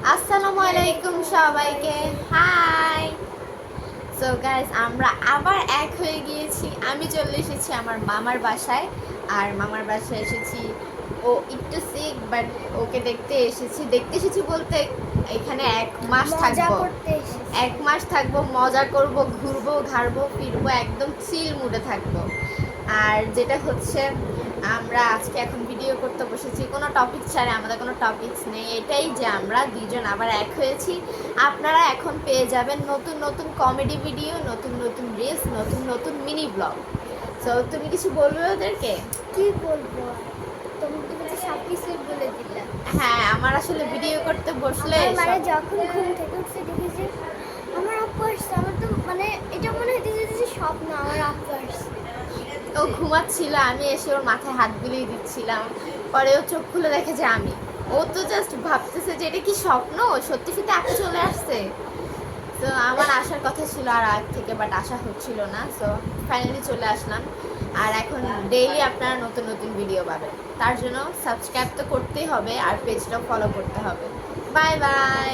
আসসালামু আলাইকুম সবাইকে, হাই। সো গাইস, আমরা আবার এক হয়ে গিয়েছি। আমি চলে এসেছি আমার মামার বাসায়। আর মামার বাসায় এসেছি, ও একটু সিক, বাট ওকে দেখতে এসেছি বলতে এখানে 1 মাস থাকবো। 1 মাস থাকবো, মজা করব, ঘুরবো ঘাড়বো ফিরবো, একদম চিল মুডে থাকবো। আর যেটা হচ্ছে, আমরা আজকে এখন ভিডিও করতে বসেছি কোনো টপিক ছাড়া, আমাদের কোনো টপিকস নেই। এটাই যে আমরা দুইজন আবার এক হয়েছি। আপনারা এখন পেয়ে যাবেন নতুন নতুন কমেডি ভিডিও, নতুন নতুন রিলস, নতুন নতুন মিনি ব্লগ। সো তুমি কিছু বলবে ওদেরকে? কি বলবো? তুমি তো সব কিছুই বলে দিলে। হ্যাঁ, আমার আসলে ভিডিও করতে বসলে মানে যখন ঘুম থেকে উঠছে দেখি যে আমার আপু আসছে, আমার তো মানে এটা মনে হইতেছে যে স্বপ্ন, আমার আপু আসছে। ও ঘুমাচ্ছিল, আমি এসে ওর মাথায় হাত বুলিয়ে দিচ্ছিলাম। পরে ও চোখ খুলে দেখে যে আমি। ও তো জাস্ট ভাবতেছে যে এটা কি স্বপ্ন, সত্যি সত্যি আপু চলে আসছে। তো আমার আসার কথা ছিল আর আগ থেকে, বাট আসা হচ্ছিল না। সো ফাইনালি চলে আসলাম। আর এখন ডেইলি আপনারা নতুন নতুন ভিডিও পাবেন। তার জন্য সাবস্ক্রাইব তো করতেই হবে আর পেজটাও ফলো করতে হবে। Bye bye.